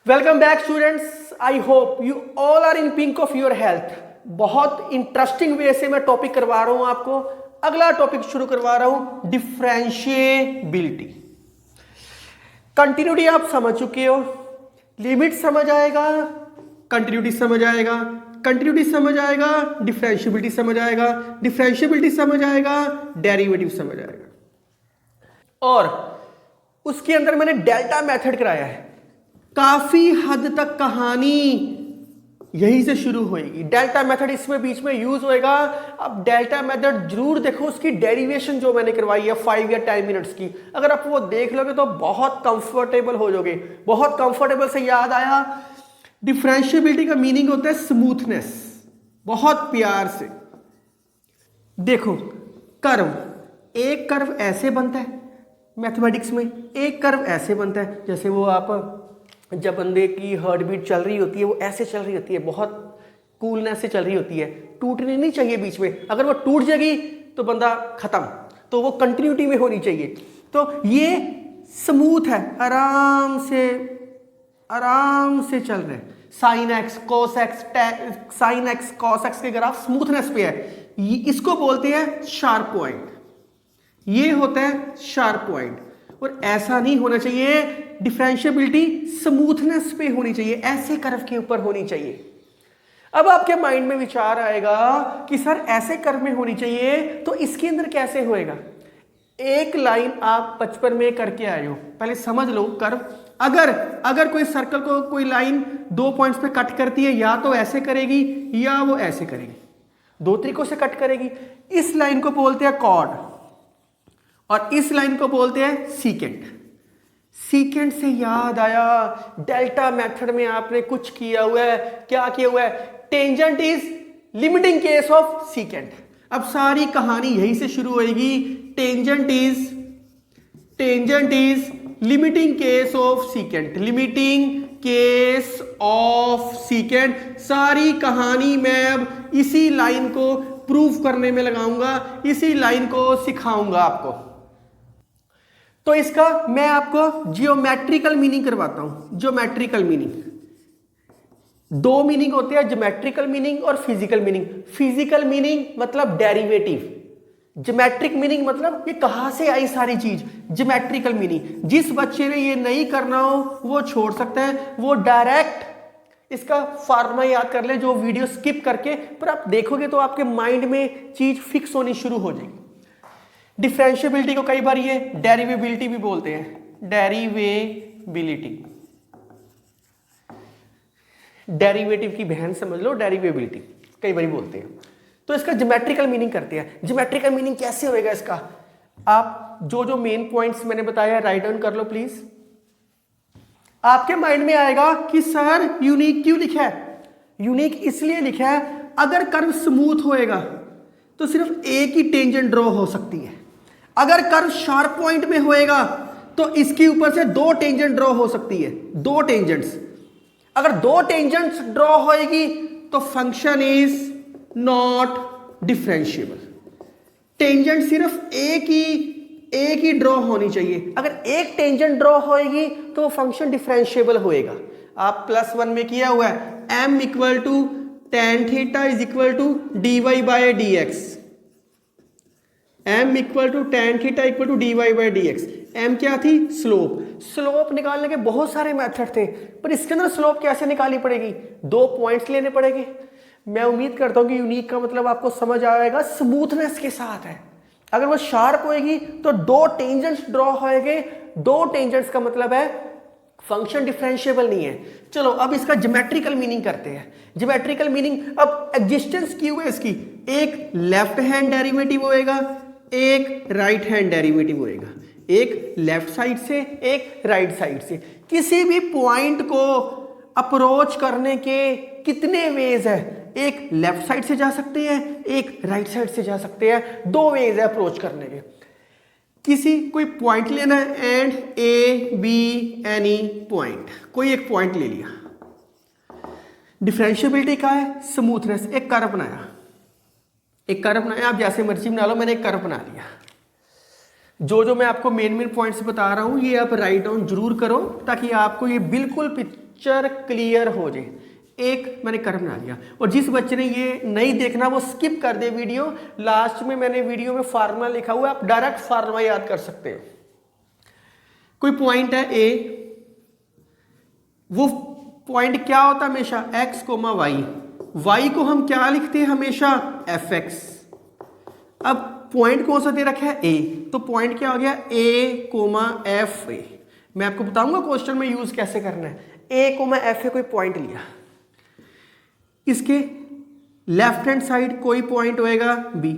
Welcome back students, I hope you all are in pink of your health. बहुत interesting way से मैं topic करवा रहा हूं आपको। अगला टॉपिक शुरू करवा रहा हूं, डिफरेंशिएबिलिटी। कंटिन्यूटी आप समझ चुके हो, लिमिट समझ आएगा, कंटिन्यूटी समझ आएगा, कंटिन्यूटी समझ आएगा, डिफरेंशिएबिलिटी समझ आएगा, डिफरेंशिएबिलिटी समझ आएगा, डेरिवेटिव समझ आएगा। और उसके अंदर मैंने डेल्टा मेथड कराया है। काफी हद तक कहानी यहीं से शुरू होएगी। डेल्टा मेथड इसमें बीच में यूज होएगा। अब डेल्टा मेथड जरूर देखो, उसकी डेरिवेशन जो मैंने करवाई है 5 या 10 मिनट्स की, अगर आप वो देख लोगे तो बहुत कंफर्टेबल हो जाओगे। बहुत कंफर्टेबल से याद आया, डिफरेंशिएबिलिटी का मीनिंग होता है स्मूथनेस। बहुत प्यार से देखो, कर्व, एक कर्व ऐसे बनता है मैथमेटिक्स में, एक कर्व ऐसे बनता है। जैसे वो आप जब बंदे की हार्ट बीट चल रही होती है, वो ऐसे चल रही होती है, बहुत कूलनेस से चल रही होती है, टूटनी नहीं चाहिए बीच में। अगर वो टूट जाएगी तो बंदा खत्म, तो वो कंटिन्यूटी में होनी चाहिए। तो ये स्मूथ है, आराम से चल रहे हैं। Sine x cos x, sine x cos x के ग्राफ स्मूथनेस पे है, इसको बोलते हैं शार्प पॉइंट। ये होता है शार्प पॉइंट। और ऐसा नहीं होना चाहिए, डिफरेंशिएबिलिटी स्मूथनेस पे होनी चाहिए, ऐसे कर्व के ऊपर होनी चाहिए। अब आपके माइंड में विचार आएगा कि सर ऐसे कर्व में होनी चाहिए, तो इसके अंदर कैसे होएगा? एक लाइन आप बचपन में करके आए हो, पहले समझ लो कर्व। अगर कोई सर्कल को कोई लाइन 2 पॉइंट्स पे कट करती है, या तो ऐसे करेगी या वो ऐसे करेगी, 2 तरीकों से कट करेगी। इस लाइन को बोलते हैं कॉर्ड और इस लाइन को बोलते हैं सीकेंट। सीकेंट से याद आया, डेल्टा मेथड में आपने कुछ किया हुआ है। क्या किया हुआ है? Tangent is limiting case of secant. अब सारी कहानी यहीं से शुरू होएगी। Tangent is limiting case of secant, limiting case of secant. सारी कहानी मैं अब इसी लाइन को प्रूफ करने में लगाऊंगा, इसी लाइन को सिखाऊंगा आपको। तो इसका मैं आपको जियोमेट्रिकल मीनिंग करवाता हूं। जियोमेट्रिकल मीनिंग, 2 मीनिंग होते हैं, ज्योमेट्रिकल मीनिंग और फिजिकल मीनिंग। फिजिकल मीनिंग मतलब डेरिवेटिव, ज्योमेट्रिक मीनिंग मतलब ये कहां से आई सारी चीज। ज्योमेट्रिकल मीनिंग, जिस बच्चे ने ये नहीं करना हो वो छोड़ सकता है, वो डायरेक्ट इसका फार्मूला याद कर ले, जो वीडियो स्किप करके, पर आप देखोगे तो आपके माइंड में चीज फिक्स होनी शुरू हो जाएगी। डिफरेंशिएबिलिटी को कई बार ये डेरिवेबिलिटी भी बोलते हैं। डेरिवेबिलिटी, डेरिवेटिव की बहन समझ लो, डेरिवेबिलिटी कई बार बोलते हैं। तो इसका ज्योमेट्रिकल मीनिंग करते हैं। ज्योमेट्रिकल मीनिंग कैसे होएगा इसका? आप जो मेन पॉइंट्स मैंने बताया राइट डाउन कर लो प्लीज। आपके माइंड में आएगा कि सर यूनिक क्यों लिखा है? यूनिक इसलिए लिखा है, अगर कर्व स्मूथ होएगा तो सिर्फ एक ही टेंजेंट ड्रॉ हो सकती है। अगर कर्व शार्प पॉइंट में होएगा तो इसके ऊपर से 2 टेंजेंट ड्रॉ हो सकती है, 2 टेंजेंट्स। अगर 2 टेंजेंट्स ड्रॉ होएगी तो function is not differentiable. Tangent सिर्फ एक ही ड्रॉ होनी चाहिए। अगर एक टेंजेंट ड्रॉ होएगी तो फंक्शन डिफरेंशिएबल होएगा। आप +1 में किया हुआ है, m equal to tan theta is equal to dy by dx। m equal to tan theta equal to dy by dx। m क्या थी? स्लोप। स्लोप निकालने के बहुत सारे मेथड थे, पर इसके अंदर स्लोप कैसे निकालनी पड़ेगी? 2 पॉइंट्स लेने पड़ेंगे। मैं उम्मीद करता हूं कि यूनिक का मतलब आपको समझ आएगा, स्मूथनेस के साथ है। अगर वो शार्प होएगी तो 2 टेंजेंट्स ड्रॉ होएंगे। 2 टेंजेंट्स का मतलब है फंक्शन डिफरेंशिएबल नहीं है। चलो अब इसका ज्योमेट्रिकल मीनिंग करते हैं। ज्योमेट्रिकल मीनिंग, अब एग्जिस्टेंस की हुई इसकी, एक लेफ्ट हैंड डेरिवेटिव होएगा, एक राइट हैंड डेरिवेटिव होएगा। एक लेफ्ट साइड से, एक राइट साइड से। किसी भी पॉइंट को अप्रोच करने के कितने वेज है? एक लेफ्ट साइड से जा सकते हैं, एक राइट साइड से जा सकते हैं। 2 वेज है अप्रोच करने के। कोई पॉइंट लेना है, and A be any point, कोई एक पॉइंट ले लिया। डिफरेंशिएबिलिटी का है स्मूथनेस। एक कर्व बनाया, आप जैसे मर्जी बना लो, मैंने एक कर्व बना लिया। जो मैं आपको मेन पॉइंट्स बता रहा हूं ये आप राइट डाउन जरूर करो, ताकि आपको ये बिल्कुल पिक्चर क्लियर हो जाए। एक मैंने कर्व बना दिया, और जिस बच्चे ने ये नहीं देखना वो स्किप कर दे वीडियो। लास्ट में मैंने वीडियो में फार्मूला लिखा हुआ है, आप डायरेक्ट फार्मूला याद कर सकते हैं। कोई पॉइंट है ए, वो पॉइंट क्या होता है हमेशा x, y। y को हम क्या लिखते हैं हमेशा fx। अब पॉइंट कौन सा दे रखा है a, तो पॉइंट क्या हो गया a, f a। मैं आपको बताऊंगा क्वेश्चन में यूज कैसे करना है। a, f a कोई पॉइंट लिया, इसके लेफ्ट हैंड साइड कोई पॉइंट होएगा b।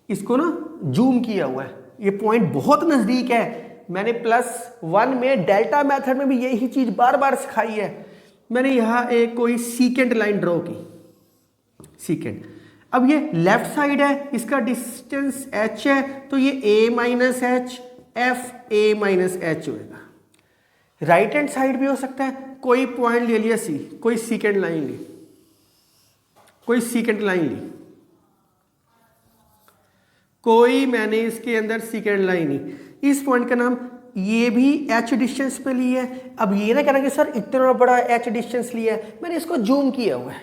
इसको ना जूम किया हुआ है, ये पॉइंट बहुत नजदीक है। मैंने +1 में डेल्टा मेथड में भी यही चीज बार बार सिखाई है। मैंने यहां एक कोई सीकेंट लाइन ड्रॉ की, सीकेंट। अब ये लेफ्ट साइड है, इसका डिस्टेंस h है, तो ये a minus H f a minus H होगा। राइट हैंड साइड भी हो सकता है, कोई पॉइंट ले लिया c, कोई सीकेंट लाइन ली, कोई सीकेंट लाइन ली, कोई मैंने इसके अंदर सीकेंट लाइन ली। इस पॉइंट का नाम, ये भी h डिस्टेंस पे लिया है। अब ये ना कहना कि सर इतना बड़ा h डिस्टेंस लिया है, मैंने इसको जूम किया हुआ है,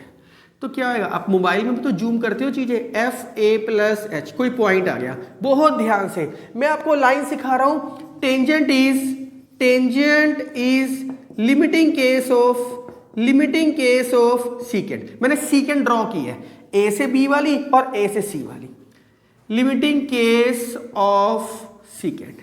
तो क्या आएगा। आप मोबाइल में भी तो जूम करते हो चीजें, f a प्लस h, कोई पॉइंट आ गया। बहुत ध्यान से मैं आपको लाइन सिखा रहा हूं। Tangent is limiting case of secant. मैंने सीकेंट ड्रॉ की है, a से b वाली और a से c वाली। लिमिटिंग केस ऑफ सीकेंट,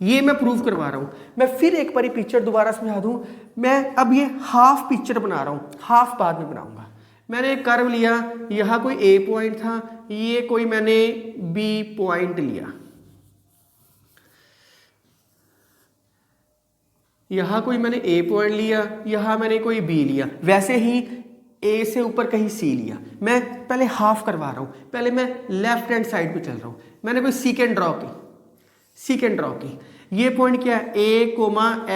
ये मैं प्रूव करवा रहा हूं। मैं फिर एक बारी पिक्चर दोबारा समझा दूं। मैं अब ये हाफ पिक्चर बना रहा हूं, हाफ बाद में बनाऊंगा। मैंने एक कर्व लिया, यहां कोई ए पॉइंट था, ये कोई मैंने बी पॉइंट लिया, यहां कोई मैंने ए पॉइंट लिया, यहां मैंने कोई बी लिया। वैसे ही ए से ऊपर कहीं सी लिया। मैं पहले हाफ करवा रहा हूं, पहले मैं लेफ्ट हैंड साइड पे चल रहा हूं। मैंने कोई सीकेंट ड्रॉ की, सीकेंट ड्रॉ की। ये पॉइंट क्या है a,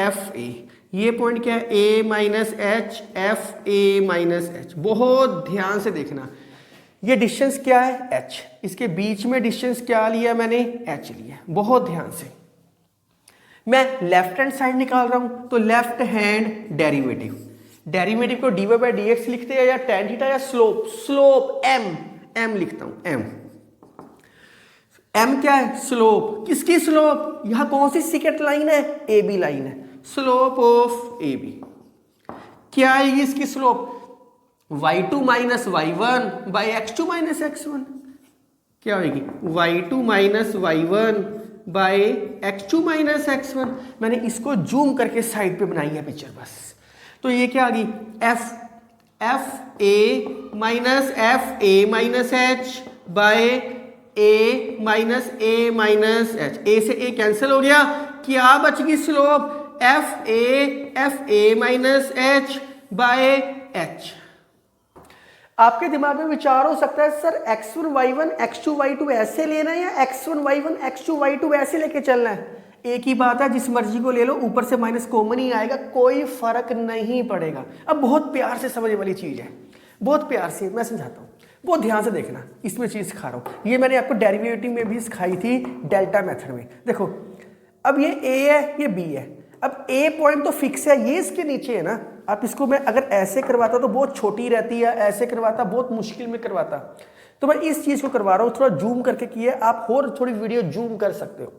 f a। ये पॉइंट क्या है a minus H f a minus H. बहुत ध्यान से देखना, ये डिस्टेंस क्या है h, इसके बीच में डिस्टेंस क्या लिया मैंने h लिया। बहुत ध्यान से मैं लेफ्ट हैंड साइड निकाल रहा हूं, तो लेफ्ट हैंड डेरिवेटिव, डेरिवेटिव को dy बाई dx लिखते हैं या tan थीटा या स्लोप, स्लोप m लिखता हूं। m क्या है स्लोप, किसकी स्लोप, यहां कौन सी सीकेंट लाइन है AB लाइन है, स्लोप ऑफ AB। क्या आएगी इसकी slope y2 minus y1 by x2 minus x1। क्या होगी y2 minus y1 by x2 minus x1। मैंने इसको जूम करके साइड पे बनाई है पिक्चर बस। तो ये क्या आ गई f a minus f a minus h by a minus h। a से a कैंसिल हो गया, क्या बच गई slope f a minus h by h। आपके दिमाग में विचार हो सकता है sir x1 y1 x2 y2 ऐसे लेना है या x1 y1 x2 y2 ऐसे लेके चलना है। एक ही बात है, जिस मर्जी को ले लो, ऊपर से माइनस कॉमन ही आएगा, कोई फर्क नहीं पड़ेगा। अब बहुत प्यार से समझने वाली चीज है, बहुत प्यार से मैं समझाता हूँ, बहुत ध्यान से देखना। इसमें चीज सिखा रहा हूँ, ये मैंने आपको डेरिवेटिव में भी सिखाई थी डेल्टा मेथड में। देखो अब ये a है, ये b है। अब a पॉइंट तो फिक्स है, ये इसके नीचे है ना। आप इसको मैं अगर ऐसे करवाता तो बहुत छोटी रहती है, ऐसे करवाता बहुत मुश्किल में करवाता। तो मैं इस चीज को करवा रहा हूँ, थोड़ा जूम करके किया। आप और थोड़ी वीडियो जूम कर सकते हो।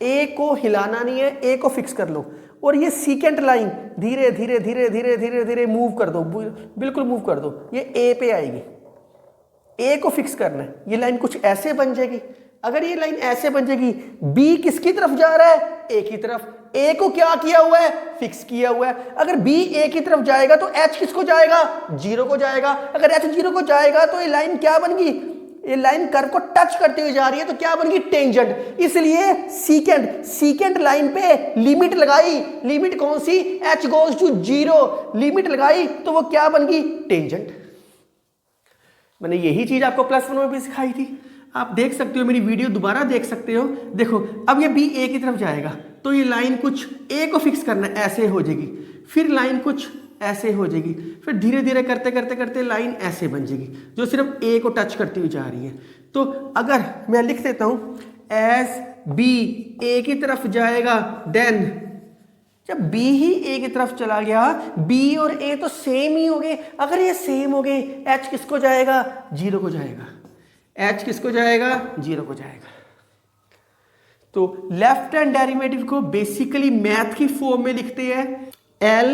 ए को हिलाना नहीं है, ए को फिक्स कर लो, और ये सीकेंट लाइन धीरे धीरे धीरे धीरे धीरे धीरे मूव कर दो, बिल्कुल मूव कर दो। ये ए पे आएगी, ए को फिक्स करना है। ये लाइन कुछ ऐसे बन जाएगी। अगर ये लाइन ऐसे बन जाएगी, बी किसकी तरफ जा रहा है, ए की तरफ। ए को क्या किया हुआ है, फिक्स किया हुआ है। अगर बी ए की तरफ जाएगा तो एच किसको जाएगा, जीरो को जाएगा। अगर एच जीरो को जाएगा तो ये लाइन क्या बन गई, ये लाइन कर्व को टच करते हुए जा रही है, तो क्या बन गई टेंजेंट। इसलिए सीकेंट लाइन पे लिमिट लगाई, लिमिट कौन सी, H goes to zero, limit लगाई तो वो क्या बन गई टेंजेंट। मैंने यही चीज आपको +1 में भी सिखाई थी। आप देख सकते हो, मेरी वीडियो दोबारा देख सकते हो। देखो अब ये बी ए की तरफ जाएगा तो ये लाइन कुछ ए को फिक्स करना है, ऐसे हो जाएगी। फिर लाइन कुछ ऐसे हो जाएगी, फिर धीरे धीरे करते करते करते लाइन ऐसे बन जाएगी जो सिर्फ ए को टच करती हुई जा रही है। तो अगर मैं लिख देता हूं एज बी ए की तरफ जाएगा देन जब b ही a की तरफ चला गया, b और a तो सेम ही हो गए। अगर ये सेम हो गए, h किसको जाएगा? 0 को जाएगा। h किसको जाएगा? 0 को जाएगा। तो लेफ्ट हैंड डेरिवेटिव को बेसिकली मैथ की फॉर्म में लिखते हैं एल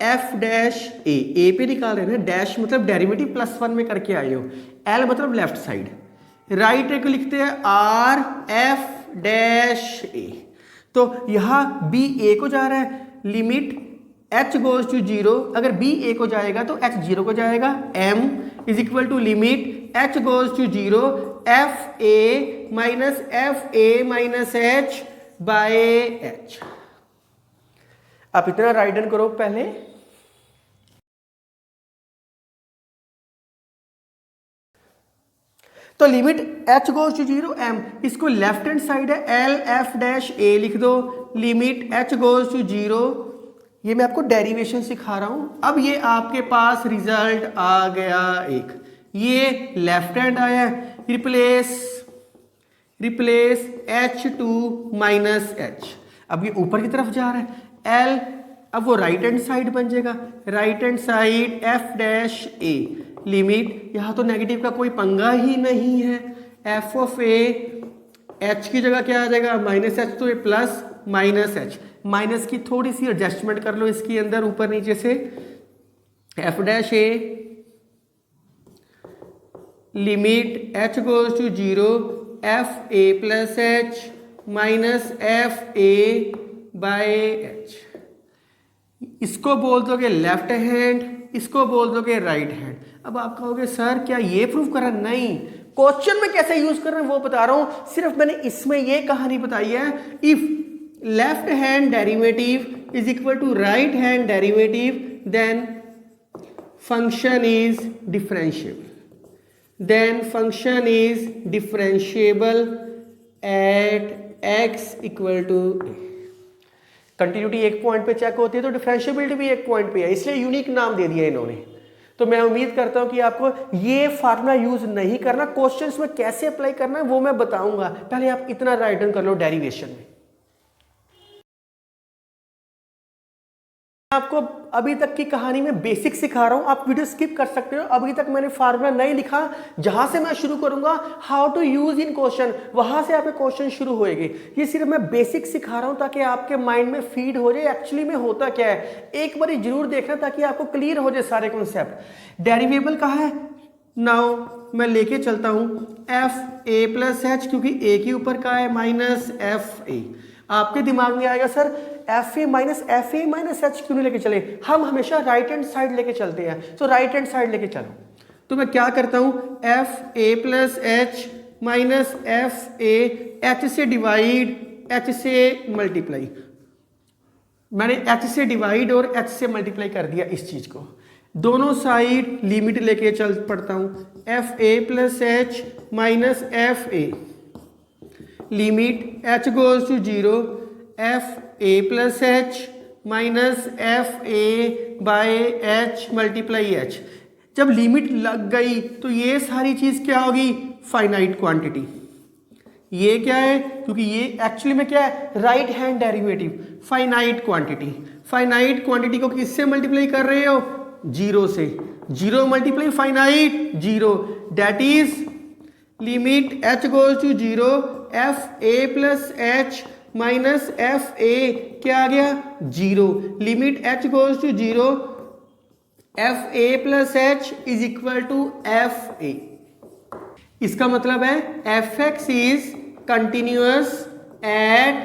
एफ डैश ए पे निकाल रहे हैं ना, डैश मतलब डेरिवेटिव +1 में करके आए हो, एल मतलब लेफ्ट साइड, राइट हैंड को लिखते हैं आर एफ डैश ए। तो यहां बी ए को जा रहा है, लिमिट h गोज टू 0, अगर b a को जाएगा तो h 0 को जाएगा। m is equal to limit h goes to 0 f a minus h by h। आप इतना राइट हैंड करो पहले। तो limit h goes to 0 m, इसको लेफ्ट हैंड साइड है एल एफ डैश ए लिख दो, लिमिट h गोज टू 0। ये मैं आपको डेरिवेशन सिखा रहा हूं। अब ये आपके पास रिजल्ट आ गया एक, ये लेफ्ट हैंड आया, रिप्लेस h2 माइनस h। अब ये ऊपर की तरफ जा रहा है l, अब वो राइट हैंड साइड बन जाएगा, right hand side f dash a, limit, यहां तो नेगेटिव का कोई पंगा ही नहीं है, f ऑफ a, h की जगह क्या आ जाएगा? माइनस h, तो ये प्लस माइनस h, माइनस की थोड़ी सी एडजस्टमेंट कर लो इसके अंदर ऊपर नीचे से, f dash a limit h goes to 0 f a plus h minus f a by h। इसको बोल दोगे लेफ्ट हैंड, इसको बोल दोगे राइट हैंड। अब आप कहोगे सर क्या ये प्रूव करा? नहीं, क्वेश्चन में कैसे यूज कर रहे हैं वो बता रहा हूं, सिर्फ मैंने इसमें ये कहानी बताई है। If left hand derivative is equal to right hand derivative then function is differentiable, at x equal to a। Continuity एक पॉइंट पे चेक होती है तो डिफरेंशिएबिलिटी भी एक पॉइंट पे है, इसलिए यूनिक नाम दे दिया इन्होंने। तो मैं उम्मीद करता हूं कि आपको ये फार्मूला यूज नहीं करना, क्वेश्चंस में कैसे अप्लाई करना है वो मैं बताऊंगा। पहले आप इतना राइट डाउन कर लो डेरिवेशन में। आपको अभी तक की कहानी में बेसिक सिखा रहा हूं, आप वीडियो स्किप कर सकते हो। अभी तक मैंने फार्मूला नहीं लिखा, जहां से मैं शुरू करूंगा how to use in question, वहां से आपके क्वेश्चन शुरू होएंगे। ये सिर्फ मैं बेसिक सिखा रहा हूं ताकि आपके माइंड में फीड हो जाए एक्चुअली में होता क्या है। एक बार जरूर देखना ताकि आपको क्लियर हो जाए सारे कॉन्सेप्ट। डेरिवेबल कहाँ है? नाउ मैं लेके चलता हूं एफ ए प्लस एच, क्योंकि ए के ऊपर का है माइनस एफ ए। आपके दिमाग में आएगा sir F A minus H क्यों नहीं लेके चले? हम हमेशा राइट हैंड साइड लेके चलते हैं, तो राइट हैंड साइड लेके चलो। तो मैं क्या करता हूं F A plus H minus F A, H से डिवाइड एच से मल्टीप्लाई, मैंने एच से डिवाइड और एच से मल्टीप्लाई कर दिया इस चीज को। दोनों साइड लिमिट लेके चल पड़ता हूं, F A plus H minus F A, limit h goes to 0 f a plus H minus F A by H multiply H. जब लिमिट लग गई तो ये सारी चीज क्या होगी? Finite quantity. ये क्या है? क्योंकि ये एक्चुअली में क्या है? Right hand derivative, finite quantity. Finite quantity को किससे मल्टीप्लाई कर रहे हो? 0 से। 0 multiply finite 0, that is limit h goes to 0 F A plus H minus F A, क्या आ गया? 0। Limit h goes to 0 F A plus H is equal to F A. इसका मतलब है F X is continuous at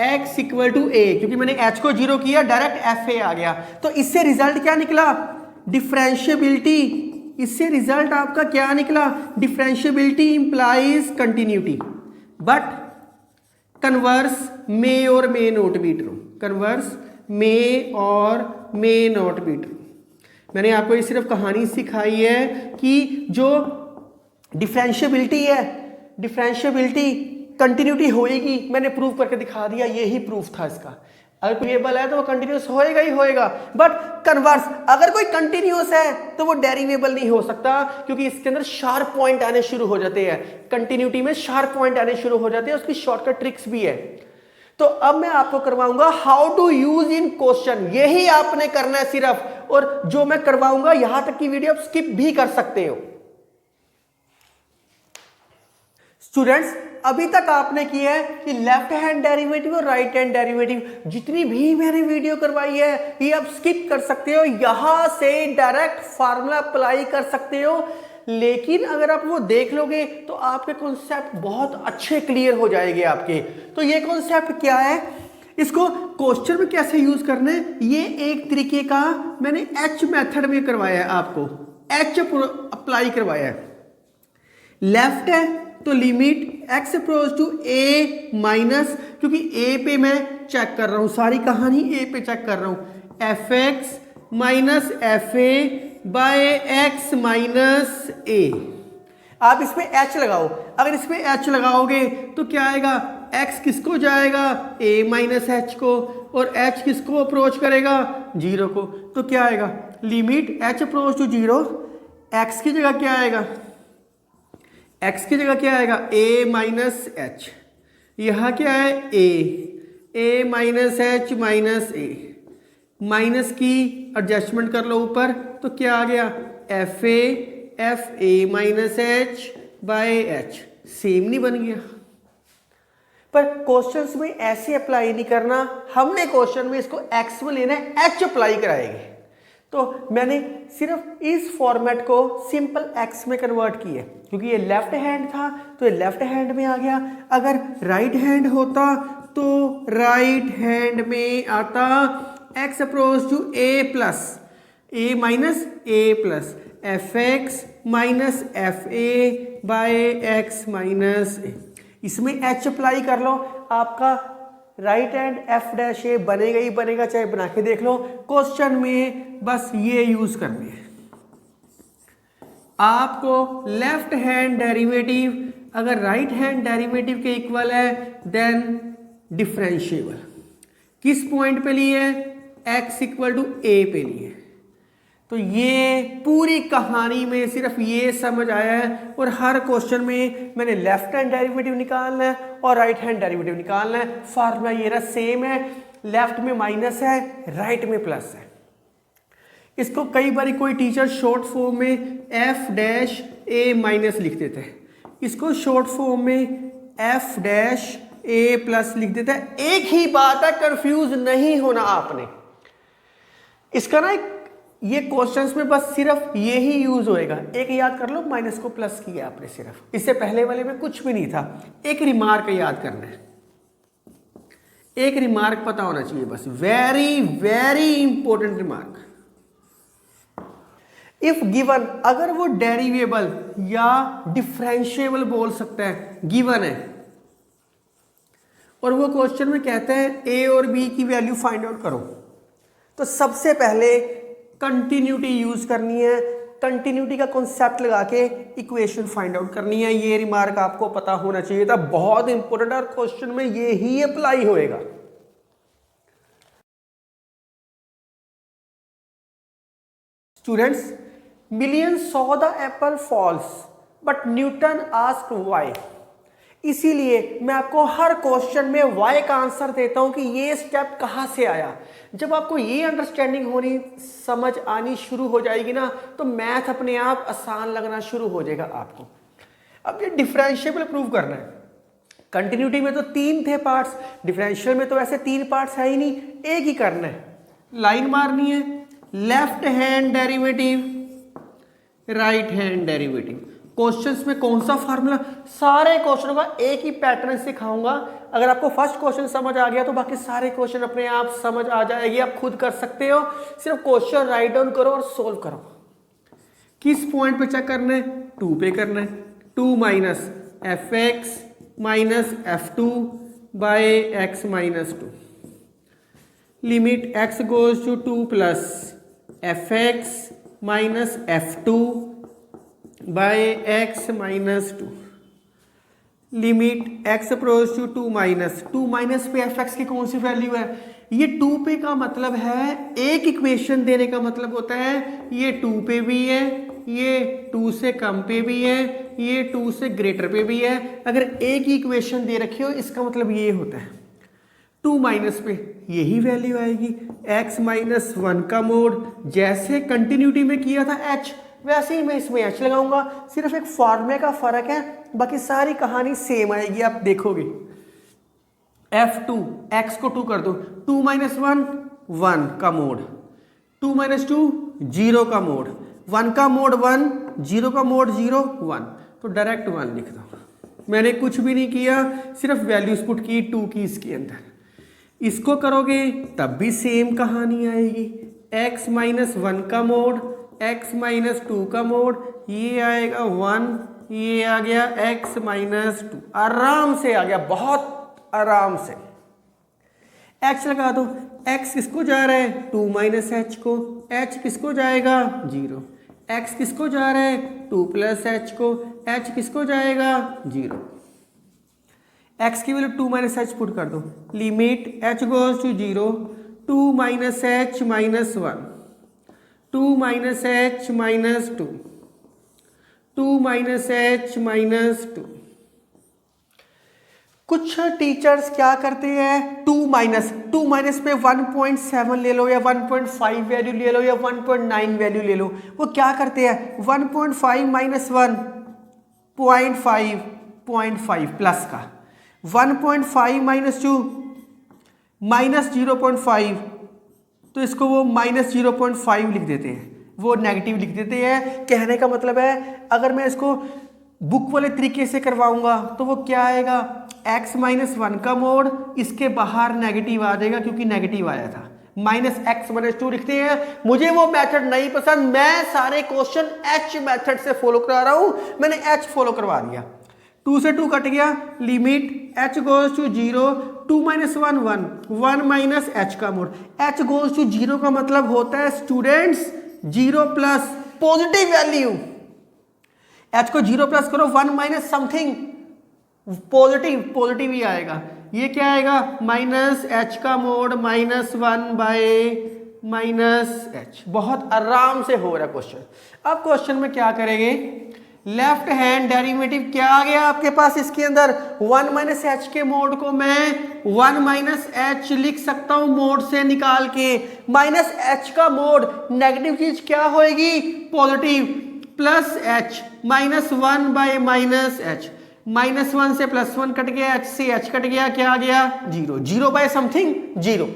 x equal to a, क्योंकि मैंने h को 0 किया डायरेक्ट एफ ए आ गया। तो इससे रिजल्ट क्या निकला? डिफरेंशिएबिलिटी। इससे रिजल्ट आपका क्या निकला? Differentiability implies continuity, but converse may or may not be true. Converse may or may not be true. मैंने आपको ये सिर्फ कहानी सिखाई है कि जो डिफरेंशिएबिलिटी है, डिफरेंशिएबिलिटी कंटिन्यूटी होएगी, मैंने प्रूव करके दिखा दिया, यही प्रूफ था इसका। अगर कोई वेरिएबल है तो वो कंटिन्यूअस होएगा ही होएगा, बट कन्वर्स अगर कोई कंटिन्यूअस है तो वो डेरिवेबल नहीं हो सकता, क्योंकि इसके अंदर शार्प पॉइंट आने शुरू हो जाते हैं। कंटिन्यूटी में शार्प पॉइंट आने शुरू हो जाते हैं, उसकी शॉर्टकट ट्रिक्स भी है। तो अब मैं आपको करवाऊंगा how to use in question, यही आपने करना है सिर्फ, और जो मैं करवाऊंगा यहां तक की वीडियो आप स्किप भी कर सकते हो। स्टूडेंट्स, अभी तक आपने किया है कि लेफ्ट हैंड डेरिवेटिव और राइट हैंड डेरिवेटिव, जितनी भी मैंने वीडियो करवाई है ये आप स्किप कर सकते हो, यहां से डायरेक्ट फार्मूला अप्लाई कर सकते हो। लेकिन अगर आप वो देख लोगे तो आपके कॉन्सेप्ट बहुत अच्छे क्लियर हो जाएंगे आपके। तो ये कॉन्सेप्ट क्या है, इसको क्वेश्चन में कैसे यूज करना है, ये एक तरीके का मैंने एच मेथड में करवाया है, आपको एच अप्लाई करवाया है। लेफ्ट है तो limit X approach to A minus, क्योंकि ए पे मैं चेक कर रहा हूं, सारी कहानी ए पे चेक कर रहा हूं, F X minus F A by X minus A. आप इसमें एच लगाओ, अगर इसमें एच लगाओगे तो क्या आएगा, एक्स किसको जाएगा, ए माइनस एच को, और एच किसको अप्रोच करेगा, जीरो को। तो क्या आएगा, limit H approach to zero, X की जगह क्या आएगा, एक्स की जगह क्या आएगा, ए माइनस एच, यहां क्या है ए माइनस एच माइनस ए, माइनस की एडजस्टमेंट कर लो ऊपर, तो क्या आ गया, F A minus H by H, same नहीं बन गया। पर क्वेश्चंस में ऐसे अप्लाई नहीं करना, हमने क्वेश्चन में इसको एक्स में लेना है, एच अप्लाई कराएंगे। तो मैंने सिर्फ इस फॉर्मेट को सिंपल एक्स में कन्वर्ट किया, क्योंकि ये लेफ्ट हैंड था तो ये लेफ्ट हैंड में आ गया। अगर राइट हैंड होता तो राइट हैंड में आता X approach to A plus A minus A plus F X minus F A by X minus A. इसमें एच अप्लाई कर लो, आपका right hand F dash A बनेगा ही बनेगा, चाहे बना के देख लो। क्वेश्चन में बस ये यूज करनी है आपको, लेफ्ट हैंड डेरिवेटिव अगर राइट हैंड डेरिवेटिव के इक्वल है देन डिफरेंशिएबल। किस पॉइंट पे लिए, एक्स इक्वल टू ए पे लिए। तो ये पूरी कहानी में सिर्फ ये समझ आया है, और हर क्वेश्चन में मैंने लेफ्ट हैंड डेरिवेटिव निकालना है और राइट हैंड डेरिवेटिव निकालना है। फार्मूला ये रहा सेम है, लेफ्ट में माइनस है, राइट में प्लस है। इसको कई बार कोई टीचर शॉर्ट फॉर्म में एफ डैश ए माइनस लिख देते हैं, इसको शॉर्ट फॉर्म में एफ डैश ए प्लस लिख देता है। एक ही बात है, कंफ्यूज नहीं होना आपने। इसका ना ये क्वेश्चंस में बस सिर्फ ये ही यूज होएगा। एक याद कर लो, माइनस को प्लस किया आपने सिर्फ, इससे पहले वाले में कुछ भी नहीं था। एक रिमार्क याद करना है, एक रिमार्क पता होना चाहिए बस, very very important remark. If given, अगर वो डेरिवेबल या डिफरेंशिएबल बोल सकता है, गिवन है और वो क्वेश्चन में कहते हैं ए और बी की वैल्यू फाइंड आउट करो, तो सबसे पहले कंटिन्यूटी यूज करनी है। कंटिन्यूटी का कॉन्सेप्ट लगा के इक्वेशन फाइंड आउट करनी है। ये रिमार्क आपको पता होना चाहिए था, बहुत इंपॉर्टेंट, और क्वेश्चन में ये ही अप्लाई होएगा। Students, millions saw the apple falls but Newton asked why. इसीलिए मैं आपको हर क्वेश्चन में वाई का आंसर देता हूं कि ये स्टेप कहां से आया। जब आपको ये अंडरस्टैंडिंग होनी, समझ आनी शुरू हो जाएगी ना, तो मैथ अपने आप आसान लगना शुरू हो जाएगा आपको। अब ये डिफरेंशिएबल प्रूव करना है। कंटिन्यूटी में तो 3 थे पार्ट्स, डिफरेंशियल में तो ऐसे 3 पार्ट्स है ही नहीं, एक ही करना है। लाइन मारनी है, left hand derivative, right hand derivative. Questions में कौन सा फार्मूला, सारे क्वेश्चनों का एक ही पैटर्न सिखाऊंगा। अगर आपको फर्स्ट क्वेश्चन समझ आ गया तो बाकी सारे क्वेश्चन अपने आप समझ आ जाएगी, आप खुद कर सकते हो। सिर्फ क्वेश्चन राइट डाउन करो और सोल्व करो। किस पॉइंट पे चेक करना है, 2 पे करना है। 2 minus F X minus F two by X minus 2, limit X goes to 2 plus F X minus F two by X minus 2, limit X approach to 2 minus 2 minus पे F X की कौन सी value है, ये 2 पे का मतलब है, एक इक्वेशन देने का मतलब होता है ये 2 पे भी है, ये 2 से कम पे भी है, ये 2 से ग्रेटर पे भी है। अगर एक ही इक्वेशन दे रखी हो इसका मतलब ये होता है। 2 माइनस पे यही वैल्यू आएगी, x माइनस 1 का मोड जैसे कंटिन्यूटी में किया था h वैसे ही मैं इसमें h लगाऊंगा, सिर्फ एक फॉर्मूले का फर्क है, बाकी सारी कहानी सेम आएगी। आप देखोगे f2 x को 2 कर दो, 2 माइनस 1 1 का मोड, 2 माइनस 2 0 का मोड, 1 का मोड 1 0 का मोड 0 1, तो डायरेक्ट 1 लिख दो। मैंने कुछ भी नहीं किया, सिर्फ वैल्यूज पुट की 2 की इसके अंदर। इसको करोगे तब भी सेम कहानी आएगी, x माइनस 1 का मोड, x माइनस 2 का मोड, ये आएगा 1, ये आ गया x माइनस 2, आराम से आ गया, बहुत आराम से। x लगा दो, x किसको जा रहा है 2 माइनस h को, h किसको जाएगा 0, x किसको जा रहा है 2 प्लस h को, h किसको जाएगा 0। x की वैल्यू 2 माइनस h पुट कर दो, limit h goes to 0, 2 minus h minus 1, 2 minus h minus 2, 2 minus h minus 2। कुछ टीचर्स क्या करते हैं, 2 माइनस पे 1.7 ले लो या 1.5 वैल्यू ले लो या 1.9 वैल्यू ले लो। वो क्या करते हैं 1.5 माइनस 1 0.5 प्लस का, 1.5 माइनस 2 माइनस 0.5, तो इसको वो माइनस 0.5 लिख देते हैं, वो नेगेटिव लिख देते हैं। कहने का मतलब है अगर मैं इसको बुक वाले तरीके से करवाऊंगा तो वो क्या आएगा, x माइनस 1 का मोड, इसके बाहर नेगेटिव आ जाएगा क्योंकि नेगेटिव आया था, माइनस x माइनस 2 लिखते हैं। मुझे वो मेथड नहीं पसंद, मैं सारे क्वेश्चन h मेथड से फॉलो करा रहा हूं, मैंने h फॉलो करवा दिया। 2 से 2 कट गया, limit h goes to 0, 2 minus 1 1 minus h का मोड, h गोज टू 0 का मतलब होता है students 0 plus positive value, h को 0 प्लस करो 1 माइनस समथिंग पॉजिटिव ही आएगा। ये क्या आएगा माइनस h का mod minus 1 bye minus h। बहुत आराम से हो रहा है क्वेश्चन। अब क्वेश्चन में क्या करेंगे, लेफ्ट हैंड डेरिवेटिव क्या आ गया आपके पास इसके अंदर, 1 माइनस h के मोड को मैं 1 माइनस h लिख सकता हूं मोड से निकाल के, माइनस h का मोड नेगेटिव चीज क्या होएगी positive, plus h minus 1 bye minus h, minus 1 से प्लस 1 कट गया, h से h कट गया, क्या आ गया 0, 0 बाय समथिंग 0।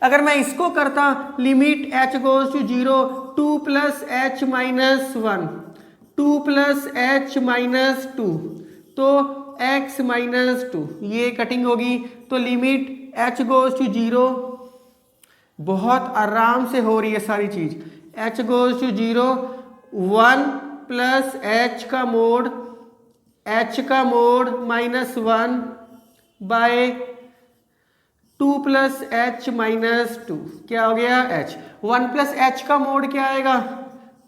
अगर मैं इसको करता limit h goes to 0, 2 plus h minus 1, 2 plus h minus 2, तो x माइनस 2, ये कटिंग होगी, तो लिमिट h गोज टू 0, बहुत आराम से हो रही है सारी चीज, h goes to 0, 1 plus h का mod minus 1 by 2 plus h minus 2, क्या हो गया h, 1 प्लस h का मोड क्या आएगा,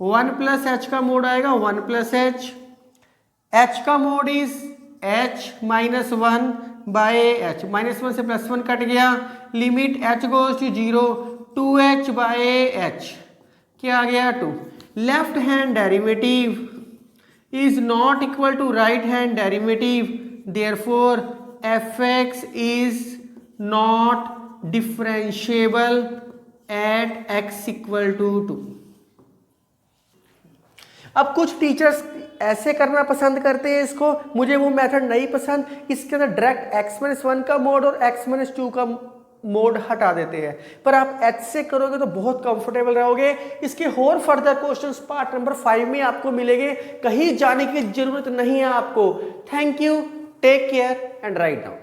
1 प्लस h का मोड आएगा 1 प्लस h का mod is h minus 1 by h, minus 1 से प्लस 1 कट गया, limit h goes to 0, 2h by h, क्या आ गया 2। Left hand derivative is not equal to right hand derivative, therefore fx is not differentiable at x equal to 2। अब कुछ teachers ऐसे करना पसंद करते हैं इसको, मुझे वो मेथड नहीं पसंद, इसके अंदर डायरेक्ट x माइनस 1 का मोड और x माइनस 2 का मोड हटा देते हैं, पर आप h से करोगे तो बहुत कंफर्टेबल रहोगे। इसके और फर्दर क्वेश्चंस पार्ट नंबर 5 में आपको मिलेंगे, कहीं जाने की जरूरत नहीं है आपको। Thank you, take care and write down.